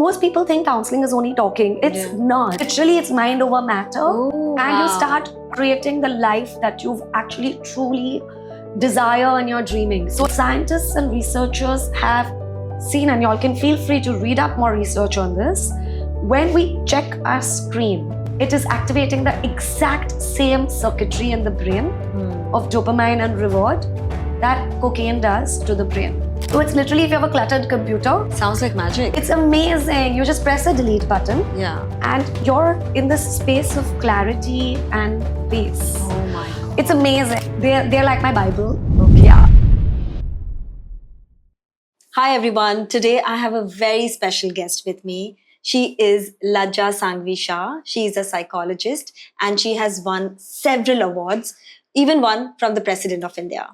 Most people think counseling is only talking. It's not. Literally, it's mind over matter. You start creating the life that you've actually truly desire and you're dreaming. So scientists and researchers have seen, and y'all can feel free to read up more research on this. When we check our screen, it is activating the exact same circuitry in the brain of dopamine and reward that cocaine does to the brain. So it's literally, if you have a cluttered computer, sounds like magic. It's amazing. You just press a delete button, and you're in this space of clarity and peace. Oh my God. It's amazing. They're like my Bible. Okay. Yeah. Hi everyone. Today I have a very special guest with me. She is Lajja Sanghavi Shah. She is a psychologist and she has won several awards, even one from the President of India.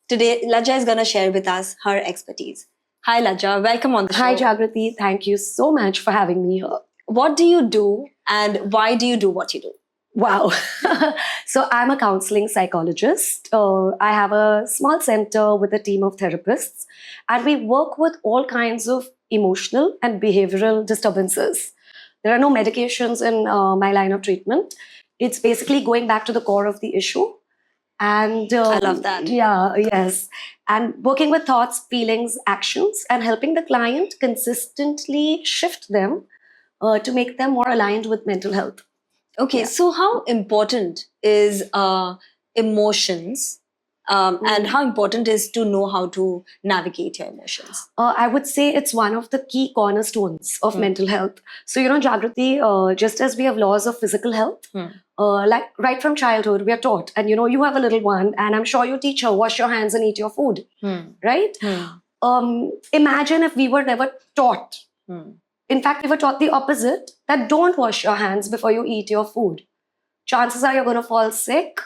Today, Lajja is going to share with us her expertise. Hi Lajja, welcome on the show. Hi Jagrati, thank you so much for having me here. What do you do and why do you do what you do? Wow. So I'm a counselling psychologist. I have a small center with a team of therapists, and we work with all kinds of emotional and behavioral disturbances. There are no medications in my line of treatment. It's basically going back to the core of the issue. And I love that. Yeah, yes. And working with thoughts, feelings, actions, and helping the client consistently shift them to make them more aligned with mental health. Okay, so how important is emotions and how important is to know how to navigate your emotions? I would say it's one of the key cornerstones of mental health. So, Jagrati, just as we have laws of physical health, like right from childhood, we are taught, and you have a little one, and I'm sure you teach her, wash your hands and eat your food, right? Imagine if we were never taught. In fact, we were taught the opposite, that don't wash your hands before you eat your food. Chances are you're going to fall sick.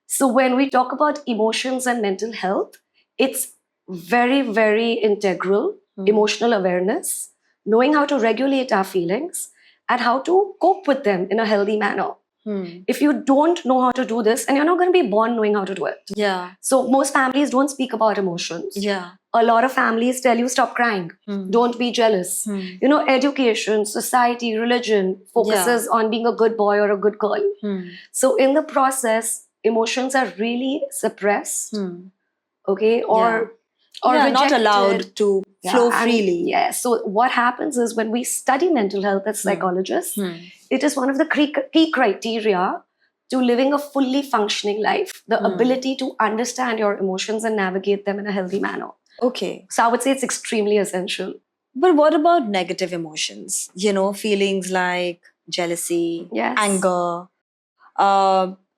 So when we talk about emotions and mental health, it's very, very integral, emotional awareness, knowing how to regulate our feelings and how to cope with them in a healthy manner. If you don't know how to do this, and you're not going to be born knowing how to do it. Yeah. So most families don't speak about emotions. Yeah. A lot of families tell you, stop crying, don't be jealous. Education, society, religion focuses on being a good boy or a good girl. So in the process, emotions are really suppressed, okay, or not allowed to flow freely. Yes. So what happens is, when we study mental health as psychologists, it is one of the key criteria to living a fully functioning life, the ability to understand your emotions and navigate them in a healthy manner. Okay. So I would say it's extremely essential. But what about negative emotions? Feelings like jealousy, anger.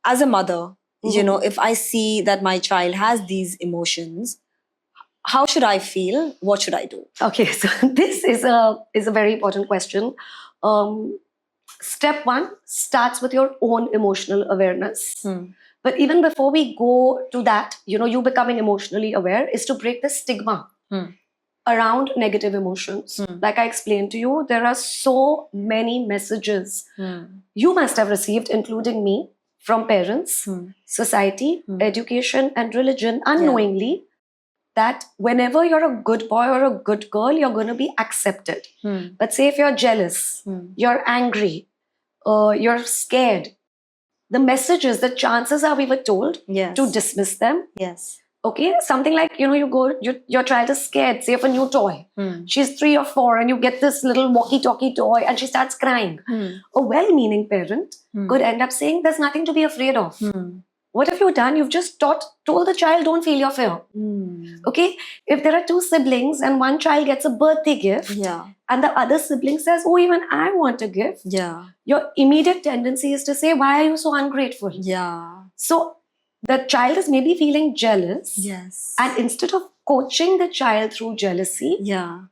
As a mother, if I see that my child has these emotions, how should I feel? What should I do? Okay, so this is a very important question. Step one starts with your own emotional awareness. But even before we go to that, you becoming emotionally aware, is to break the stigma around negative emotions. Like I explained to you, there are so many messages you must have received, including me, from parents, society, education, and religion, unknowingly, that whenever you're a good boy or a good girl, you're going to be accepted. But say if you're jealous, you're angry, you're scared, the message is that chances are we were told to dismiss them. Yes. Okay, something like, your child is scared, say of a new toy. She's 3 or 4 and you get this little walkie-talkie toy and she starts crying. A well-meaning parent could end up saying, there's nothing to be afraid of. What have you done? You've just told the child, don't feel your fear. Okay, if there are 2 siblings and one child gets a birthday gift and the other sibling says, oh, even I want a gift. Your immediate tendency is to say, why are you so ungrateful? So the child is maybe feeling jealous. And instead of coaching the child through jealousy,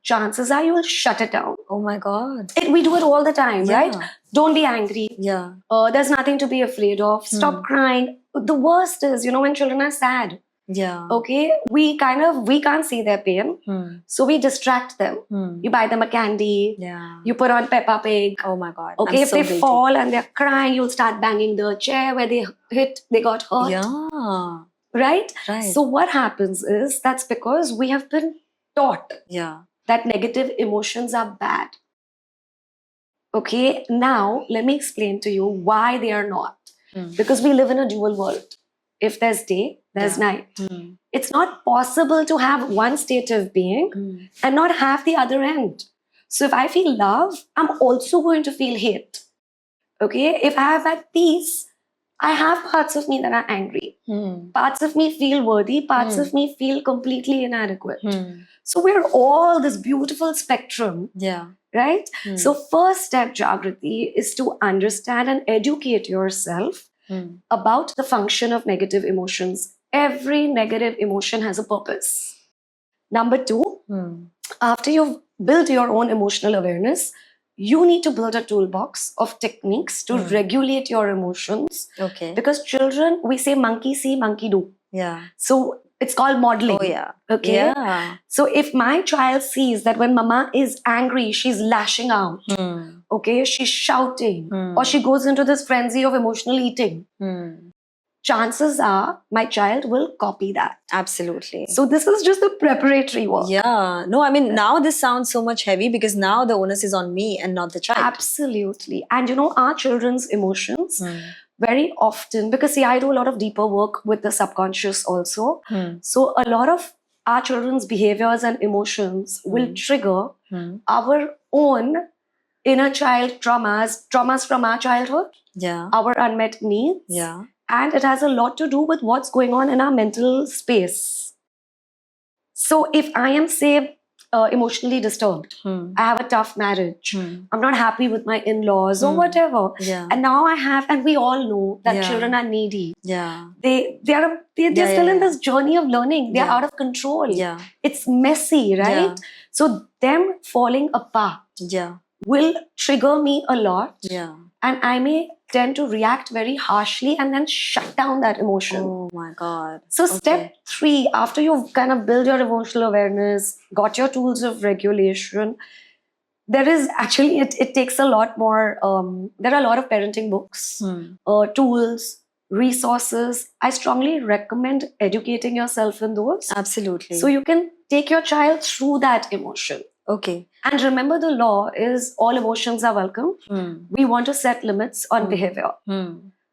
chances are you will shut it down. Oh my God. We do it all the time, right? Don't be angry. There's nothing to be afraid of. Stop crying. The worst is, when children are sad. Okay, we can't see their pain. So we distract them. You buy them a candy. You put on Peppa Pig. Oh my God. Okay, if they fall and they're crying, you'll start banging the chair where they got hurt. Right? So what happens is, that's because we have been taught that negative emotions are bad. Okay, now let me explain to you why they are not. Hmm. Because we live in a dual world. If there's day, there's night. Hmm. It's not possible to have one state of being and not have the other end. So if I feel love, I'm also going to feel hate. Okay, if I have that peace, I have parts of me that are angry. Parts of me feel worthy, parts of me feel completely inadequate. So we're all this beautiful spectrum, Yeah. right? So first step, Jagrati, is to understand and educate yourself about the function of negative emotions. Every negative emotion has a purpose. Number two, after you've built your own emotional awareness, you need to build a toolbox of techniques to regulate your emotions. Okay. Because children, we say monkey see, monkey do. Yeah. So it's called modeling. Oh, yeah. Okay. Yeah. So if my child sees that when mama is angry, she's lashing out, okay, she's shouting, or she goes into this frenzy of emotional eating, chances are my child will copy that. Absolutely. So this is just the preparatory work. Yeah. No, I mean, now this sounds so much heavy because now the onus is on me and not the child. Absolutely. And our children's emotions very often, because see, I do a lot of deeper work with the subconscious also. So a lot of our children's behaviors and emotions will trigger our own inner child traumas from our childhood, our unmet needs. Yeah. And it has a lot to do with what's going on in our mental space. So if I am, say, emotionally disturbed, I have a tough marriage, I'm not happy with my in-laws or whatever. Yeah. And now and we all know that children are needy. Yeah. They're still in this journey of learning. They're out of control. Yeah. It's messy, right? Yeah. So them falling apart will trigger me a lot. Yeah. And I may tend to react very harshly and then shut down that emotion. Oh my God. So step 3, after you've kind of built your emotional awareness, got your tools of regulation, there is actually, it takes a lot more, there are a lot of parenting books, tools, resources. I strongly recommend educating yourself in those. Absolutely. So you can take your child through that emotion. Okay. And remember, the law is all emotions are welcome. We want to set limits on behavior.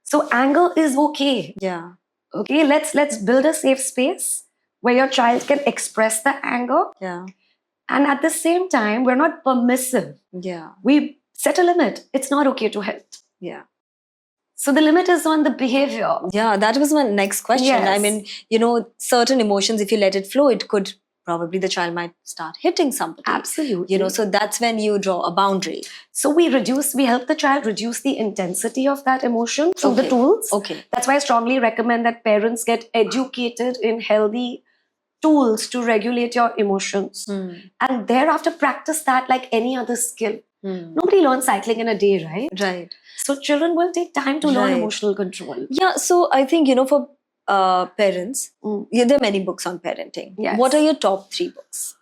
So anger is okay. Yeah. Okay, let's build a safe space where your child can express the anger. Yeah. And at the same time, we're not permissive. Yeah. We set a limit. It's not okay to hit. Yeah. So the limit is on the behavior. Yeah, that was my next question. Yes. I mean, certain emotions, if you let it flow, it could probably the child might start hitting somebody. Absolutely. So that's when you draw a boundary. So we help the child reduce the intensity of that emotion through the tools. Okay. That's why I strongly recommend that parents get educated in healthy tools to regulate your emotions. And thereafter practice that like any other skill. Nobody learns cycling in a day, right? Right. So children will take time to learn emotional control. Yeah, so I think, for parents, there are many books on parenting. Yes. What are your top 3 books?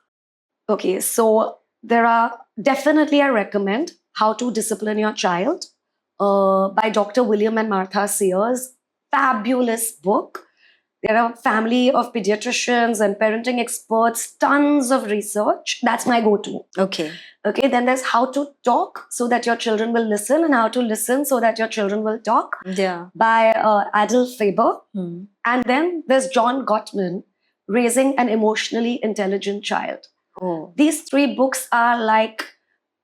Okay, so there are definitely, I recommend How to Discipline Your Child by Dr. William and Martha Sears. Fabulous book. There are a family of pediatricians and parenting experts, tons of research. That's my go-to. Okay. Okay, then there's How to Talk So That Your Children Will Listen and How to Listen So That Your Children Will Talk by Adel Faber. And then there's John Gottman, Raising an Emotionally Intelligent Child. Oh. These 3 books are like,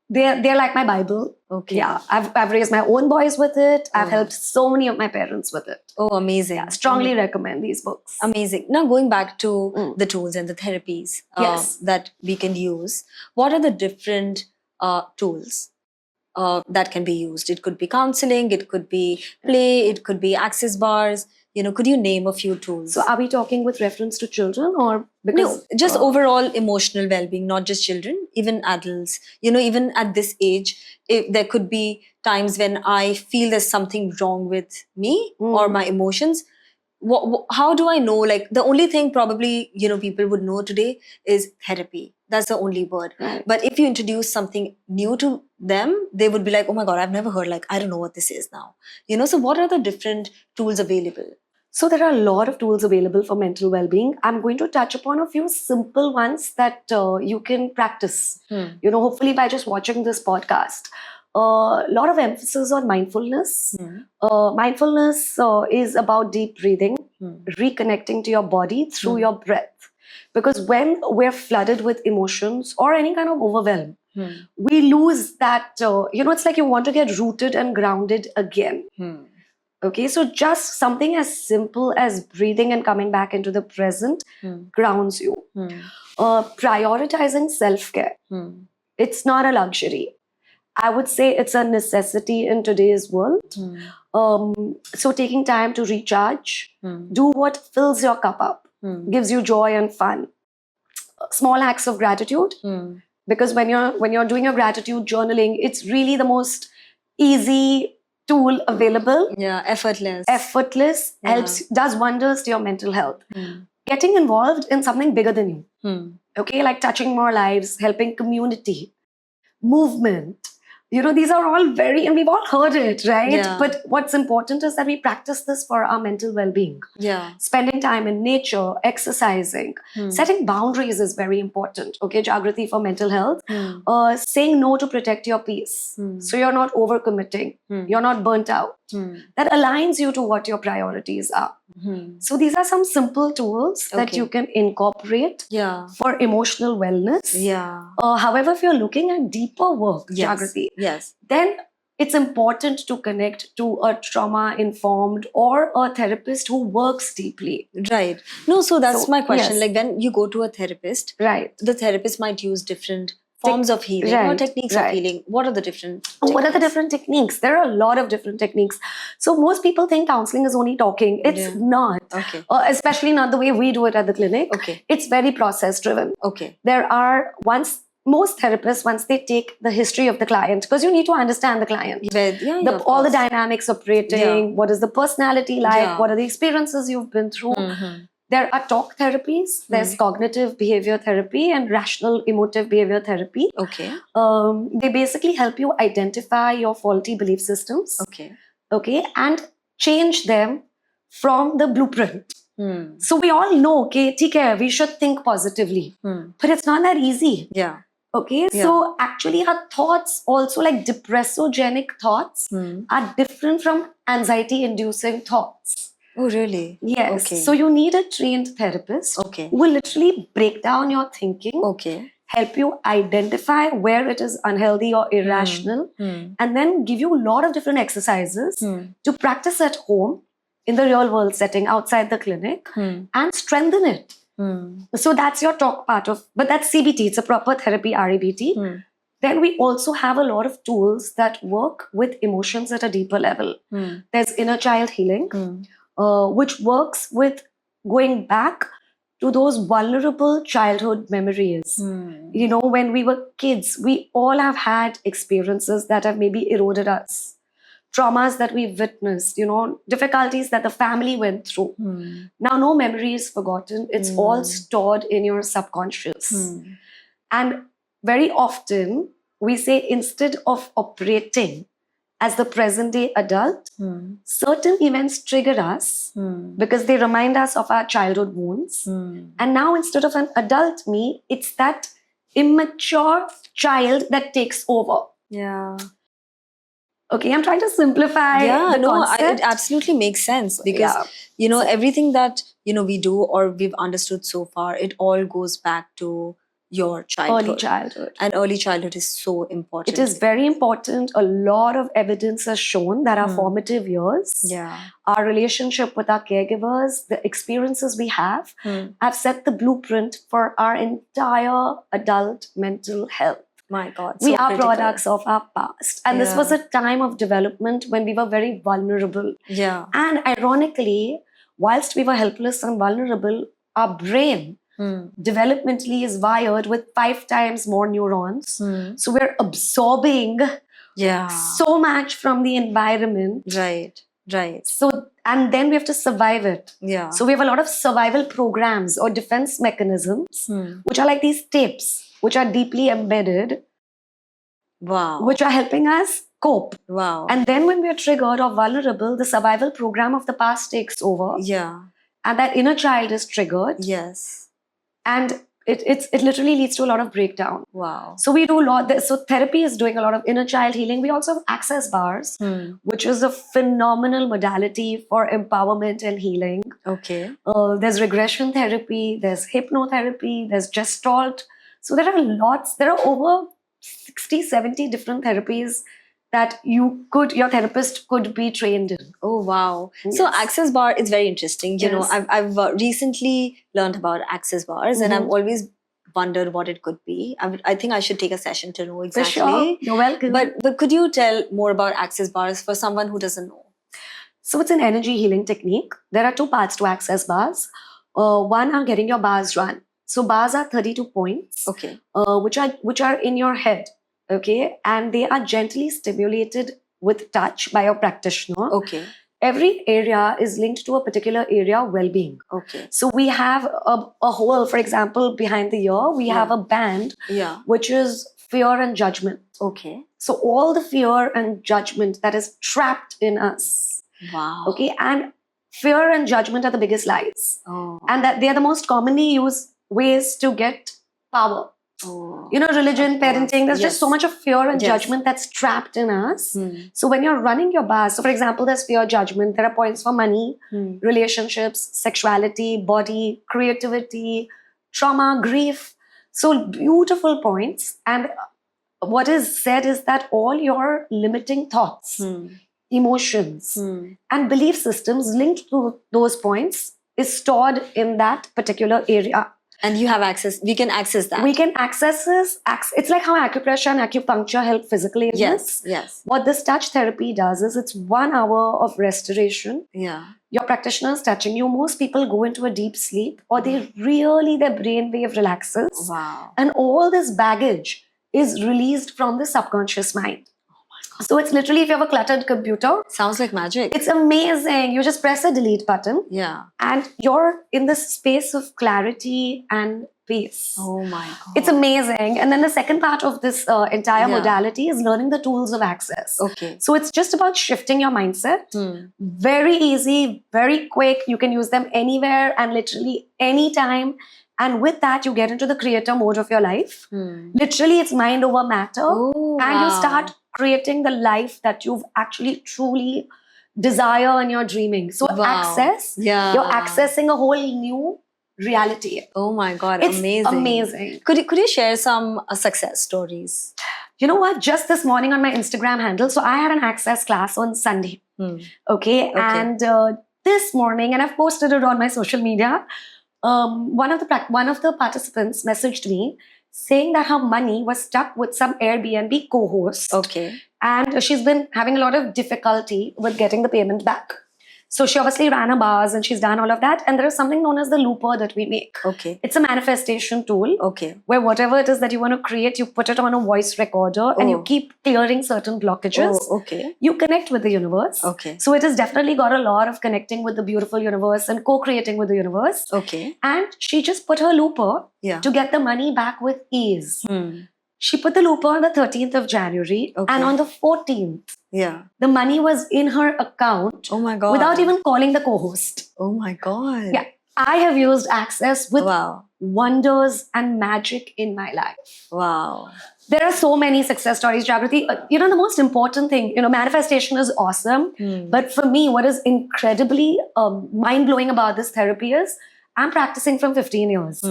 they're like my Bible. Okay. Yeah, I've raised my own boys with it. I've helped so many of my parents with it. Oh, amazing. Yeah, strongly recommend these books. Amazing. Now going back to the tools and the therapies that we can use, what are the different tools that can be used? It could be counseling, it could be play, it could be access bars. Could you name a few tools? So are we talking with reference to children or because... No, just overall emotional well-being, not just children, even adults. Even at this age, there could be times when I feel there's something wrong with me or my emotions. How do I know? Like the only thing probably, people would know today is therapy. That's the only word. Right. But if you introduce something new to them, they would be like, oh my God, I've never heard, I don't know what this is now. So what are the different tools available? So there are a lot of tools available for mental well-being. I'm going to touch upon a few simple ones that you can practice, hopefully by just watching this podcast. a lot of emphasis on mindfulness. Mindfulness is about deep breathing, reconnecting to your body through your breath. Because when we're flooded with emotions or any kind of overwhelm, we lose that, it's like you want to get rooted and grounded again. Okay, so just something as simple as breathing and coming back into the present grounds you. Prioritizing self-care. It's not a luxury. I would say it's a necessity in today's world. So taking time to recharge, do what fills your cup up, gives you joy and fun. Small acts of gratitude, because when you're doing your gratitude journaling, it's really the most easy tool available. Yeah, effortless. Does wonders to your mental health. Getting involved in something bigger than you. Okay, like touching more lives, helping community, movement. These are all and we've all heard it, right? Yeah. But what's important is that we practice this for our mental well-being. Yeah. Spending time in nature, exercising, setting boundaries is very important. Okay, Jagrati for mental health. Saying no to protect your peace. So you're not overcommitting. You're not burnt out. That aligns you to what your priorities are. So these are some simple tools that you can incorporate for emotional wellness. Yeah. However, if you're looking at deeper work, Jagrati, then it's important to connect to a trauma-informed or a therapist who works deeply. Right. No, so that's my question. Yes. Like when you go to a therapist, Right. the therapist might use different forms of healing or techniques of healing. What are the different techniques? What are the different techniques? There are a lot of different techniques. So most people think counseling is only talking. It's not. Okay. Especially not the way we do it at the clinic. Okay. It's very process-driven. Okay. Most therapists, once they take the history of the client, because you need to understand the client, all the dynamics operating, what is the personality like, what are the experiences you've been through. There are talk therapies, there's cognitive behavior therapy and rational emotive behavior therapy. Okay. They basically help you identify your faulty belief systems. Okay, and change them from the blueprint. So we all know, okay, we should think positively. But it's not that easy. Yeah. Okay, so actually our thoughts also, like depressogenic thoughts, are different from anxiety-inducing thoughts. Oh, really? Yes. Okay. So you need a trained therapist who will literally break down your thinking, help you identify where it is unhealthy or irrational, and then give you a lot of different exercises to practice at home in the real world setting outside the clinic and strengthen it. So that's your talk part of, but that's CBT, it's a proper therapy, REBT. Then we also have a lot of tools that work with emotions at a deeper level. There's inner child healing, which works with going back to those vulnerable childhood memories. When we were kids, we all have had experiences that have maybe eroded us. Traumas that we've witnessed, difficulties that the family went through. Now, no memory is forgotten. It's all stored in your subconscious. And very often, we say instead of operating as the present day adult, certain events trigger us because they remind us of our childhood wounds. And now instead of an adult me, it's that immature child that takes over. Yeah. Okay, I'm trying to simplify the concept. It absolutely makes sense because, everything that, we do or we've understood so far, it all goes back to your childhood. Early childhood. And early childhood is so important. It is very important. A lot of evidence has shown that our formative years, our relationship with our caregivers, the experiences we have set the blueprint for our entire adult mental health. My God. We are products of our past. And this was a time of development when we were very vulnerable. Yeah. And ironically, whilst we were helpless and vulnerable, our brain developmentally is wired with 5 times more neurons. So we're absorbing so much from the environment. Right. So, and then we have to survive it. Yeah. So we have a lot of survival programs or defense mechanisms, which are like these tapes, which are deeply embedded. Wow. Which are helping us cope. Wow. And then when we are triggered or vulnerable, the survival program of the past takes over. Yeah. And that inner child is triggered. Yes. And it literally leads to a lot of breakdown. Wow. So we do a lot. So therapy is doing a lot of inner child healing. We also have access bars, which is a phenomenal modality for empowerment and healing. Okay. There's regression therapy, there's hypnotherapy, there's gestalt. So there are lots. There are over 60, 70 different therapies that your therapist could be trained in. Oh, wow. Yes. So access bar is very interesting. You know, Yes. I've recently learned about access bars and I've always wondered what it could be. I think I should take a session to know For exactly. sure. You're welcome. But could you tell more about access bars for someone who doesn't know? So it's an energy healing technique. There are two parts to access bars. One are getting your bars run. So bars are 32 points, Okay. which are in your head, okay, and they are gently stimulated with touch by your practitioner. Okay. Every area is linked to a particular area of well-being. Okay. So we have a hole, for example, behind the ear. We have a band, which is fear and judgment. Okay. So all the fear and judgment that is trapped in us. Wow. Okay, and fear and judgment are the biggest lies. Oh. And that they are the most commonly used ways to get power. Oh. You know, religion, parenting, there's just so much of fear and Yes. judgment that's trapped in us. So when you're running your bars, so for example, there's fear, judgment, there are points for money, relationships, sexuality, body, creativity, trauma, grief. So beautiful points. And what is said is that all your limiting thoughts, emotions, and belief systems linked to those points is stored in that particular area. And you have access, we can access that. We can access this. It's like how acupressure and acupuncture help physically in this. Yes. What this touch therapy does is it's 1 hour of restoration. Yeah. Your practitioner is touching you. Most people go into a deep sleep or their brainwave relaxes. Wow. And all this baggage is released from the subconscious mind. So it's literally, if you have a cluttered computer, Sounds like magic. it's amazing. You just press a delete button Yeah. and you're in this space of clarity and peace. Oh my God. It's amazing. And then the second part of this entire modality is learning the tools of access. Okay. So it's just about shifting your mindset. Very easy, very quick. You can use them anywhere and literally anytime. And with that, you get into the creator mode of your life. Literally, it's mind over matter. Oh, and you start creating the life that you've actually truly desire and you're dreaming. So access, you're accessing a whole new reality. Oh my God, It's amazing. amazing. Could you share some success stories? You know what? Just this morning on my Instagram handle, so I had an access class on Sunday. Okay. And this morning, and I've posted it on my social media, one of the participants messaged me saying that her money was stuck with some Airbnb co-host. Okay. And she's been having a lot of difficulty with getting the payment back. So she obviously ran her bars and she's done all of that. And there is something known as the looper that we make. Okay. It's a manifestation tool. Okay. Where whatever it is that you want to create, you put it on a voice recorder and you keep clearing certain blockages. Oh, okay. You connect with the universe. Okay. So it has definitely got a lot of connecting with the beautiful universe and co-creating with the universe. Okay. And she just put her looper Yeah. to get the money back with ease. She put the looper on the 13th of January and on the 14th, the money was in her account Oh my God. without even calling the co-host. Oh my God. Yeah. I have used access with Wow. wonders and magic in my life. Wow. There are so many success stories, Jagrati. The most important thing, manifestation is awesome. But for me, what is incredibly mind-blowing about this therapy is I'm practicing from 15 years.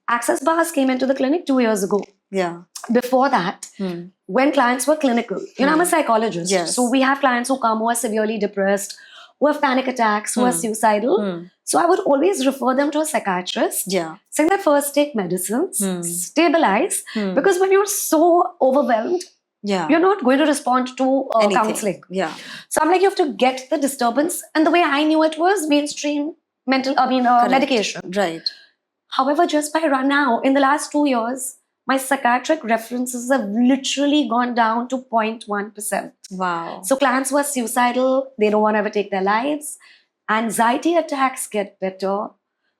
Access bars came into the clinic 2 years ago. Yeah. Before that, when clients were clinical, I'm a psychologist. Yes. So we have clients who come who are severely depressed, who have panic attacks, who are suicidal. So I would always refer them to a psychiatrist. Yeah. Saying that first take medicines, stabilize, because when you're so overwhelmed, you're not going to respond to counseling. Yeah. So I'm like, you have to get the disturbance. And the way I knew it was mainstream medication. Right. However, just by now, in the last 2 years, my psychiatric references have literally gone down to 0.1%. Wow. So clients who are suicidal, they don't want to ever take their lives. Anxiety attacks get better.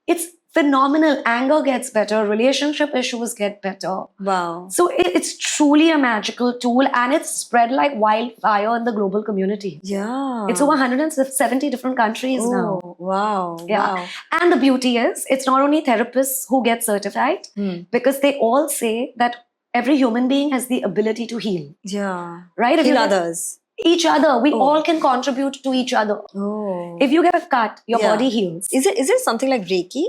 It's phenomenal. Anger gets better, relationship issues get better. Wow. So it's truly a magical tool, and it's spread like wildfire in the global community. Yeah. It's over 170 different countries now. Oh, wow. Yeah. Wow. And the beauty is, it's not only therapists who get certified, because they all say that every human being has the ability to heal. Yeah. Right? If Heal you get others. each other, we Oh. all can contribute to each other. Oh. If you get a cut, your Yeah. body heals. Is it something like Reiki?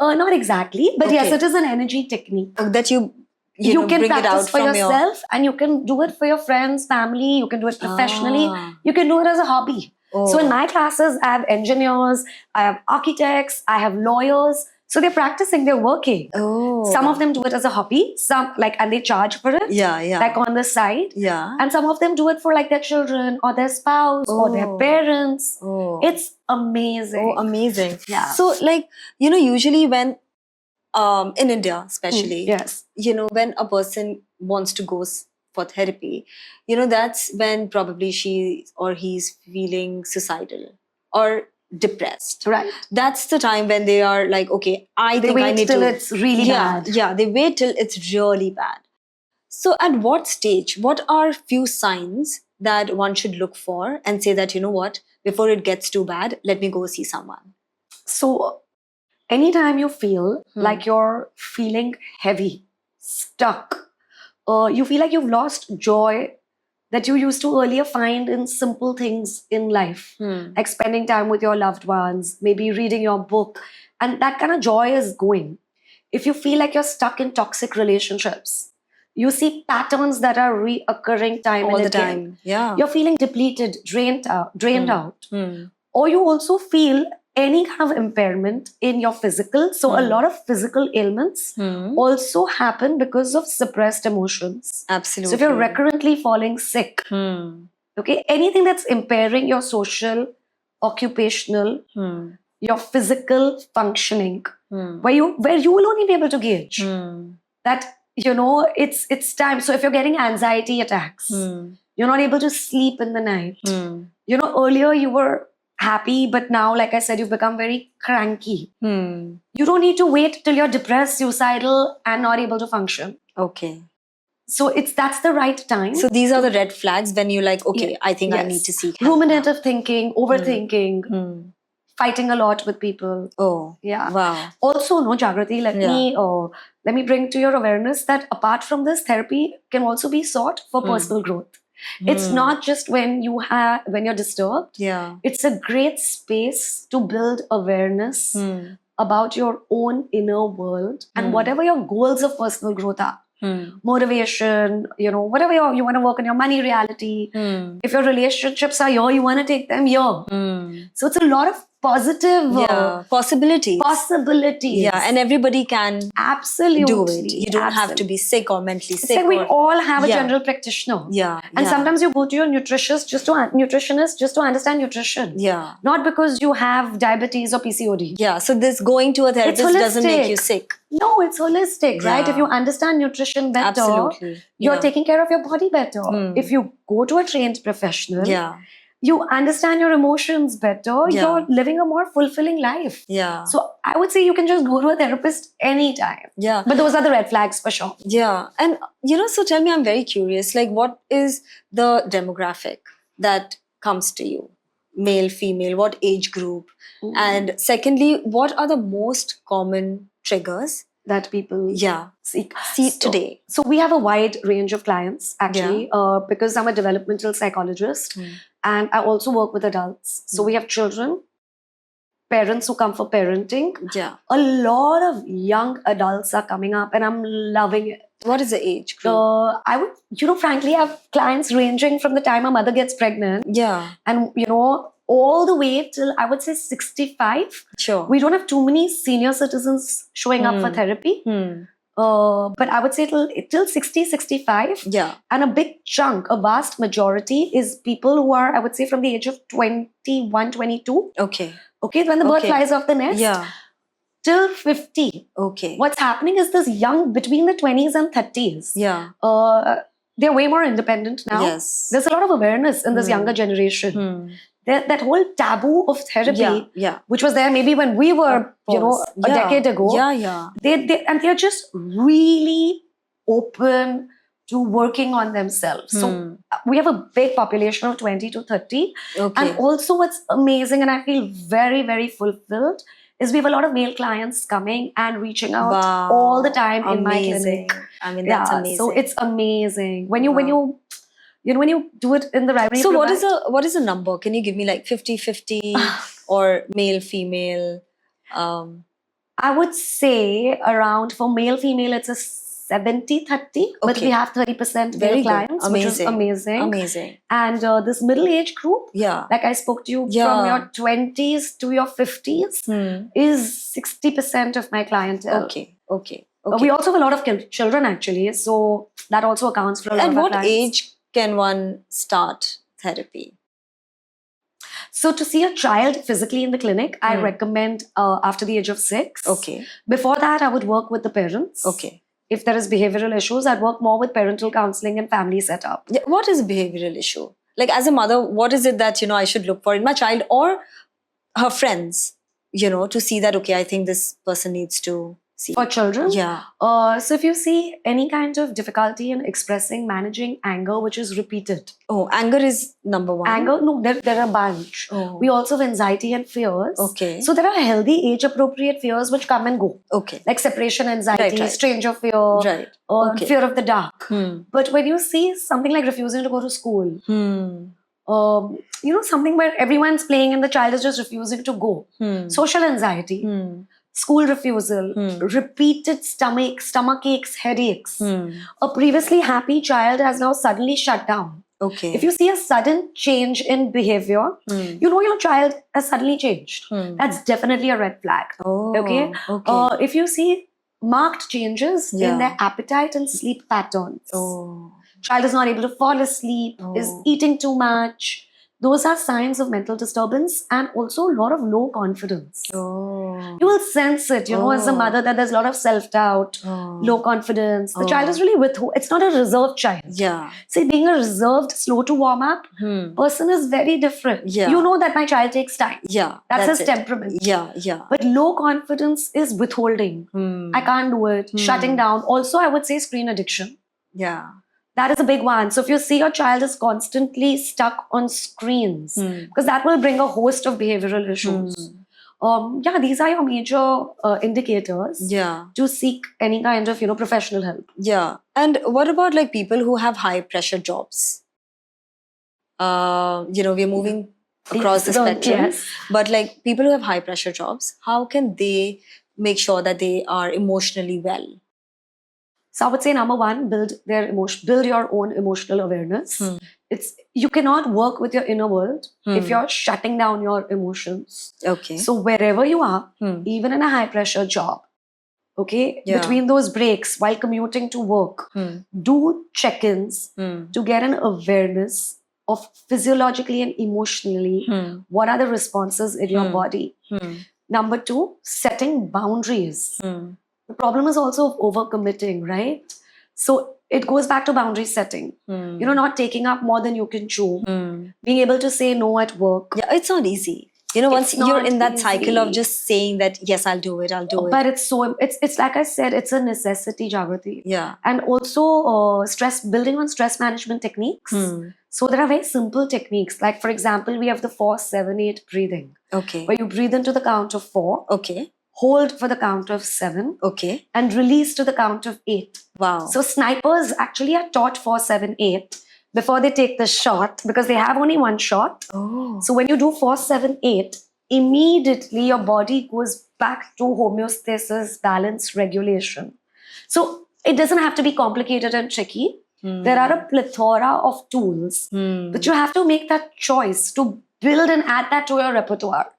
Not exactly, but yes, Okay. it is an energy technique. That you know, can bring it practice out for from yourself, and you can do it for your friends, family. You can do it professionally. Ah. You can do it as a hobby. Oh. So in my classes, I have engineers, I have architects, I have lawyers. So they're practicing, they're working. Oh. Some of them do it as a hobby, some and they charge for it, Yeah. like on the side. Yeah. And some of them do it for like their children or their spouse or their Oh. parents. Oh. It's amazing. Oh, amazing. Yeah. So, like, you know, usually when, in India especially, Yes. you know, when a person wants to go for therapy, you know, that's when probably she or he's feeling suicidal or depressed. Right. That's the time when they are like, okay, I They think I wait need till to. it's really Yeah, bad. yeah, they wait till it's really bad. So, at what stage, what are few signs that one should look for and say that, you know what, before it gets too bad, let me go see someone? So anytime you feel like you're feeling heavy, stuck, you feel like you've lost joy that you used to earlier find in simple things in life, like spending time with your loved ones, maybe reading your book, and that kind of joy is going. If you feel like you're stuck in toxic relationships, you see patterns that are reoccurring time All and the again. time. Yeah. You're feeling depleted, drained out. Hmm. Or you also feel any kind of impairment in your physical. So a lot of physical ailments also happen because of suppressed emotions. Absolutely. So if you're recurrently falling sick, okay, anything that's impairing your social, occupational, your physical functioning, where you will only be able to gauge that, you know, it's time. So if you're getting anxiety attacks, you're not able to sleep in the night. You know, earlier you were happy, but now, like I said, you've become very cranky. You don't need to wait till you're depressed, suicidal, and not able to function. Okay. So that's the right time. So these are the red flags when you're like, okay, Yeah. I think I Yes. need to seek help. Ruminative thinking, overthinking, fighting a lot with people. Oh, Yeah. wow. Also, no, Jagrati, let me bring to your awareness that apart from this, therapy can also be sought for personal growth. It's not just when you're disturbed. Yeah. It's a great space to build awareness about your own inner world and whatever your goals of personal growth are. Motivation, you know, whatever you want to work on your money reality. If your relationships are here, you want to take them here. So it's a lot of positive possibilities. possibilities. Yeah, and everybody can Absolutely do it. You don't have to be sick or mentally It's sick. like we all have a Yeah. general practitioner. Yeah. And yeah. sometimes you go to your nutritionist just to understand nutrition. Yeah. Not because you have diabetes or PCOD. Yeah. So this going to a therapist doesn't make you holistic. sick. No, it's holistic, right? Yeah. If you understand nutrition better, Absolutely. you're Yeah. taking care of your body better. If you go to a trained professional, Yeah. you understand your emotions better, Yeah. you're living a more fulfilling life. Yeah. So I would say you can just go to a therapist anytime. Yeah. But those are the red flags for sure. Yeah. And, you know, so tell me, I'm very curious, like, what is the demographic that comes to you? Male, female, what age group? And secondly, what are the most common triggers That people see So- today? So we have a wide range of clients actually, because I'm a developmental psychologist and I also work with adults. So we have children, parents who come for parenting. Yeah. A lot of young adults are coming up and I'm loving it. What is the age group? I would, frankly, have clients ranging from the time a mother gets pregnant Yeah. and, all the way till I would say 65. Sure. We don't have too many senior citizens showing up for therapy. But I would say till 60, 65. Yeah. And a big chunk, a vast majority is people who are, I would say, from the age of 21, 22. Okay. Okay, when the bird Okay. flies off the nest. Yeah. Till 50. Okay. What's happening is this young, between the 20s and 30s. Yeah. They're way more independent now. Yes. There's a lot of awareness in this younger generation. that whole taboo of therapy, Yeah. which was there maybe when we were, a decade ago. Yeah. They're just really open to working on themselves. So we have a big population of 20 to 30. Okay. And also what's amazing, and I feel very, very fulfilled, is we have a lot of male clients coming and reaching out Wow. all the time in my Amazing. clinic. I mean, that's Yeah, amazing. so it's amazing. When you do it in the right way. So what is a number? Can you give me like 50-50 or male, female? I would say around, for male, female, it's a 70-30, but Okay. we have 30% Very male good. clients, which is amazing. Amazing. And this middle age group, Yeah. like I spoke to you, from your 20s to your 50s, is 60% of my clientele. Okay. We also have a lot of children, actually, so that also accounts for a lot At of our what clients. age can one start therapy? So to see a child physically in the clinic, I recommend after the age of 6. Okay. Before that, I would work with the parents. Okay. If there is behavioral issues, I'd work more with parental counseling and family setup. Yeah, what is a behavioral issue? Like, as a mother, what is it that, I should look for in my child or her friends, to see that, okay, I think this person needs to see. For children? Yeah. So if you see any kind of difficulty in managing anger, which is repeated. Oh, anger is number one. Anger? No, there are a bunch. Oh. We also have anxiety and fears. Okay. So there are healthy age-appropriate fears which come and go. Okay. Like separation anxiety, Right. stranger fear, Right. Okay. fear of the dark. But when you see something like refusing to go to school, something where everyone's playing and the child is just refusing to go. Social anxiety, school refusal, repeated stomach aches, headaches. A previously happy child has now suddenly shut down. Okay. If you see a sudden change in behavior, your child has suddenly changed. That's definitely a red flag. Oh, Okay. If you see marked changes in their appetite and sleep patterns, child is not able to fall asleep, is eating too much. Those are signs of mental disturbance and also a lot of low confidence. You will sense it, as a mother, that there's a lot of self-doubt, low confidence. The child is really it's not a reserved child. Yeah. See, being a reserved, slow to warm up person is very different. Yeah. You know that my child takes time. Yeah. That's his temperament. Yeah. But low confidence is withholding. I can't do it. Shutting down. Also, I would say screen addiction. Yeah. That is a big one. So if you see your child is constantly stuck on screens, because that will bring a host of behavioral issues. These are your major indicators to seek any kind of, professional help. Yeah. And what about like people who have high pressure jobs? We're moving across the spectrum. Yes. But like people who have high pressure jobs, how can they make sure that they are emotionally well? So I would say number one, build your own emotional awareness. You cannot work with your inner world if you're shutting down your emotions. Okay. So wherever you are, even in a high pressure job, between those breaks while commuting to work, do check-ins to get an awareness of physiologically and emotionally what are the responses in your body. Number two, setting boundaries. The problem is also overcommitting, right? So it goes back to boundary setting. Not taking up more than you can chew. Being able to say no at work. Yeah, it's not easy. Once you're in that cycle of just saying that, yes, I'll do it. But it's like I said, it's a necessity, Jagrati. Yeah. And also building on stress management techniques. So there are very simple techniques. Like, for example, we have the 4-7-8 breathing. Okay. Where you breathe into the count of 4. Okay. Hold for the count of 7. Okay. And release to the count of 8. Wow. So snipers actually are taught 4-7-8 before they take the shot, because they have only one shot. Oh. So when you do 4-7-8, immediately your body goes back to homeostasis, balance, regulation. So it doesn't have to be complicated and tricky. There are a plethora of tools, but you have to make that choice to build and add that to your repertoire.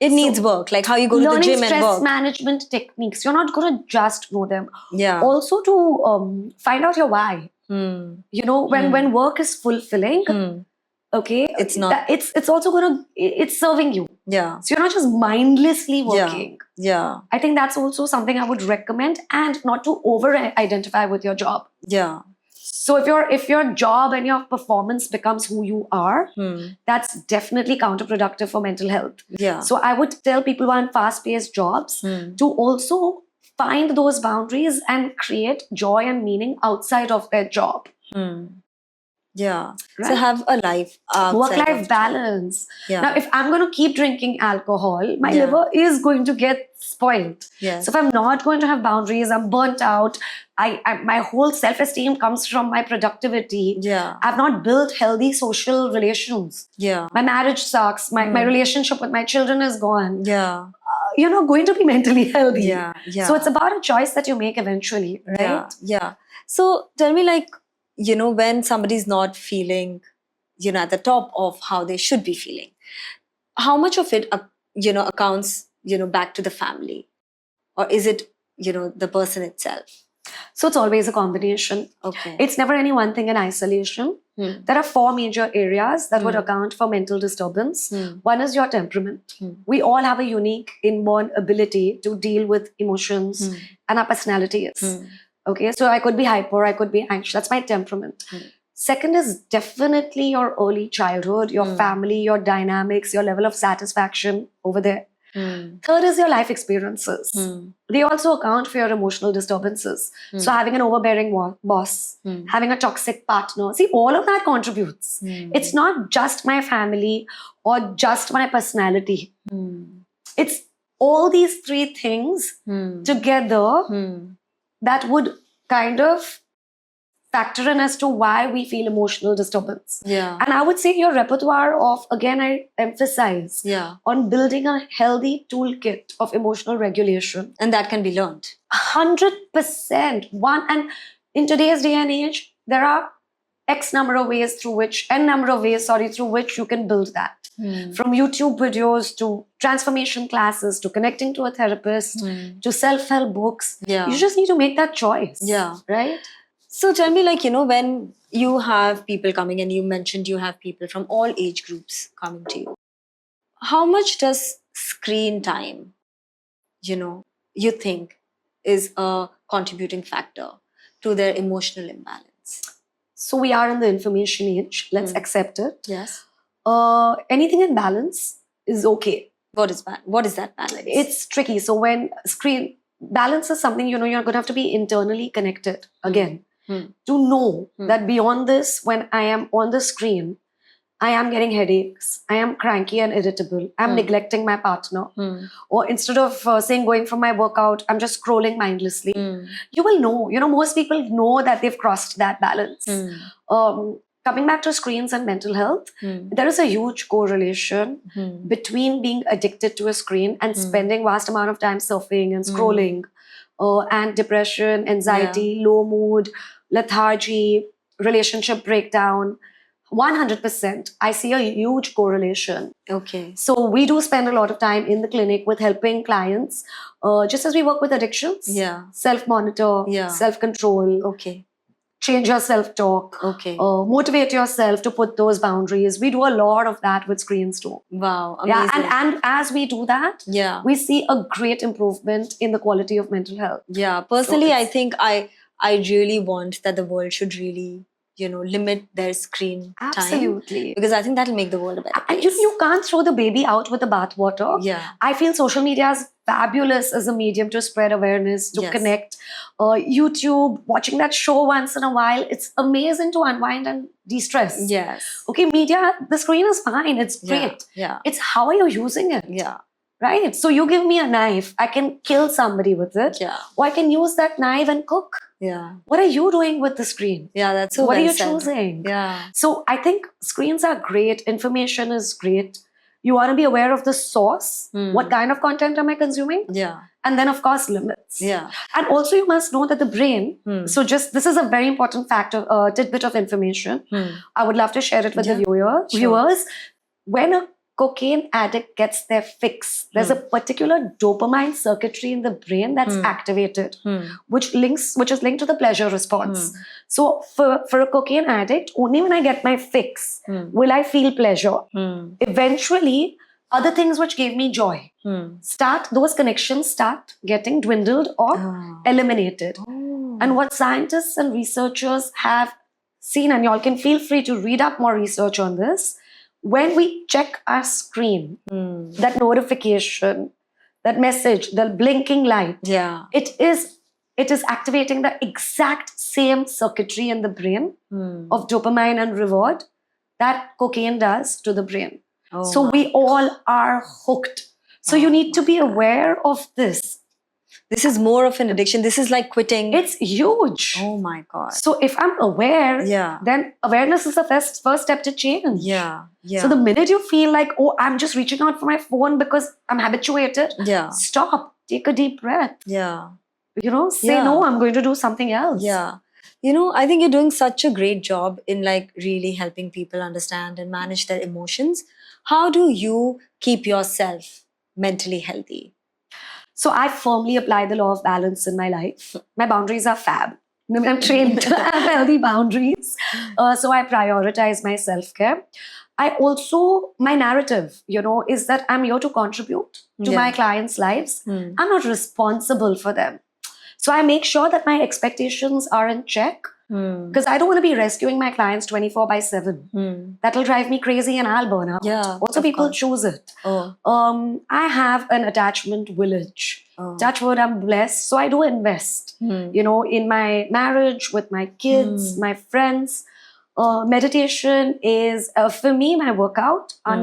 It needs work, like how you go to the gym and work. Learning stress management techniques. You're not going to just know them. Yeah. Also to find out your why. When work is fulfilling, it's not. It's also it's serving you. Yeah. So you're not just mindlessly working. Yeah. I think that's also something I would recommend, and not to over-identify with your job. Yeah. So if your job and your performance becomes who you are, that's definitely counterproductive for mental health. Yeah. So I would tell people who are in fast-paced jobs to also find those boundaries and create joy and meaning outside of their job. Yeah. Right? So have a life. Work-life balance. Yeah. Now, if I'm going to keep drinking alcohol, my Yeah. liver is going to get spoiled. Yes. So if I'm not going to have boundaries, I'm burnt out. My whole self-esteem comes from my productivity. Yeah. I've not built healthy social relations. Yeah. My marriage sucks. My relationship with my children is gone. Yeah. You're not going to be mentally healthy. Yeah. Yeah. So it's about a choice that you make eventually, right? Yeah. Yeah. So tell me, like, when somebody's not feeling, at the top of how they should be feeling, how much of it, accounts, back to the family? Or is it, the person itself? So it's always a combination. Okay. It's never any one thing in isolation. There are 4 major areas that would account for mental disturbance. One is your temperament. We all have a unique inborn ability to deal with emotions and our personalities. Okay, so I could be hyper, I could be anxious. That's my temperament. Second is definitely your early childhood, your family, your dynamics, your level of satisfaction over there. Third is your life experiences. They also account for your emotional disturbances. So having an overbearing boss, having a toxic partner, see, all of that contributes. It's not just my family or just my personality. It's all these 3 things together that would kind of factor in as to why we feel emotional disturbance. Yeah. And I would say your repertoire of, again, I emphasize on building a healthy toolkit of emotional regulation. And that can be learned. 100%. And in today's day and age, there are N number of ways through which you can build that. From YouTube videos to transformation classes to connecting to a therapist to self-help books. Yeah. You just need to make that choice. Yeah. Right? So tell me, like, when you have people coming, and you mentioned you have people from all age groups coming to you, how much does screen time, you think is a contributing factor to their emotional imbalance? So we are in the information age. Let's accept it. Yes. Anything in balance is okay. What is that balance? It's tricky. So when screen balance is something, you're going to have to be internally connected again to know that beyond this, when I am on the screen, I am getting headaches, I am cranky and irritable, I'm neglecting my partner. Or instead of saying going for my workout, I'm just scrolling mindlessly. You will know. Most people know that they've crossed that balance. Coming back to screens and mental health, there is a huge correlation between being addicted to a screen and spending vast amount of time surfing and scrolling, and depression, anxiety, low mood, lethargy, relationship breakdown. 100%. I see a huge correlation. Okay. So we do spend a lot of time in the clinic with helping clients, just as we work with addictions. Yeah. Self-monitor, self-control. Okay. Change your self-talk. Okay. Motivate yourself to put those boundaries. We do a lot of that with screens too. Wow. Amazing. Yeah, and as we do that, we see a great improvement in the quality of mental health. Yeah. Personally, I think I really want that the world should really, limit their screen time. Absolutely. Because I think that'll make the world a better place. And you can't throw the baby out with the bathwater. Yeah. I feel social media is fabulous as a medium to spread awareness, to connect. YouTube, watching that show once in a while, it's amazing to unwind and de-stress. Yes. Okay, media, the screen is fine. It's great. Yeah. It's how are you using it? Yeah. Right? So you give me a knife, I can kill somebody with it. Yeah. Or I can use that knife and cook. Yeah. What are you doing with the screen? Yeah, that's so What well are you said. choosing? Yeah. So I think screens are great. Information is great. You want to be aware of the source. What kind of content am I consuming? Yeah. And then, of course, limits. Yeah. And also, you must know that the brain, so this is a very important factor, tidbit of information. I would love to share it with the viewers. When a cocaine addict gets their fix, there's a particular dopamine circuitry in the brain that's activated, which is linked to the pleasure response. So for a cocaine addict, only when I get my fix will I feel pleasure. Eventually, other things which gave me joy those connections start getting dwindled or eliminated. And what scientists and researchers have seen, and y'all can feel free to read up more research on this. When we check our screen, that notification, that message, the blinking light, it is activating the exact same circuitry in the brain of dopamine and reward that cocaine does to the brain. So we all are hooked. So you need to be aware of this. This is more of an addiction. This is like quitting. It's huge. Oh my God. So if I'm aware, then awareness is the first step to change. So the minute you feel like, oh, I'm just reaching out for my phone because I'm habituated, stop, take a deep breath. Say no, I'm going to do something else. I think you're doing such a great job in like really helping people understand and manage their emotions. How do you keep yourself mentally healthy? So I firmly apply the law of balance in my life. My boundaries are fab. I'm trained to have healthy boundaries. So I prioritize my self-care. My narrative, is that I'm here to contribute to my clients' lives. I'm not responsible for them. So I make sure that my expectations are in check because I don't want to be rescuing my clients 24/7. That'll drive me crazy and I'll burn out. Also, people choose it. I have an attachment village. Touch wood, I'm blessed. So I do invest, in my marriage, with my kids, my friends. Meditation is, for me, my workouts are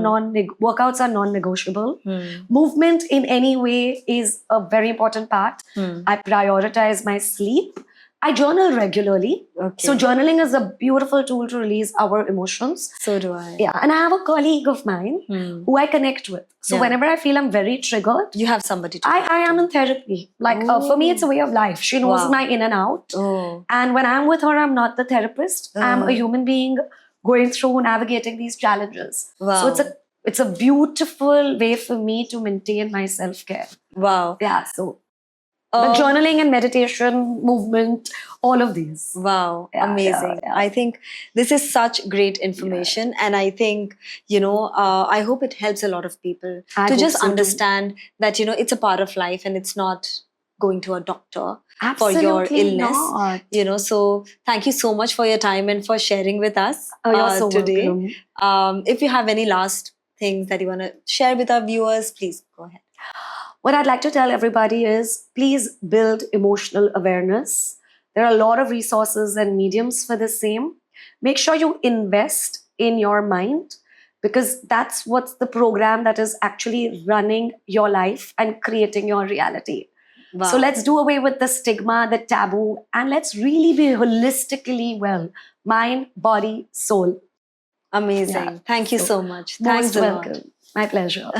non-negotiable. Movement in any way is a very important part. I prioritize my sleep. I journal regularly. So journaling is a beautiful tool to release our emotions. So do I. Yeah, and I have a colleague of mine who I connect with. So whenever I feel I'm very triggered, you have somebody to I am in therapy. Like for me, it's a way of life. She knows my in and out. And when I'm with her, I'm not the therapist. I'm a human being going through navigating these challenges. So it's a beautiful way for me to maintain my self-care. Yeah, so the journaling and meditation, movement, all of these. Amazing. I think this is such great information. And I think, I hope it helps a lot of people to just understand that, it's a part of life and it's not going to a doctor for your illness. Not. So thank you so much for your time and for sharing with us you're so today. welcome. If you have any last things that you want to share with our viewers, please go ahead. What I'd like to tell everybody is please build emotional awareness. There are a lot of resources and mediums for the same. Make sure you invest in your mind because that's what's the program that is actually running your life and creating your reality. So let's do away with the stigma, the taboo, and let's really be holistically well. Mind, body, soul. Amazing. Thank you so much. Thanks Most welcome. My pleasure.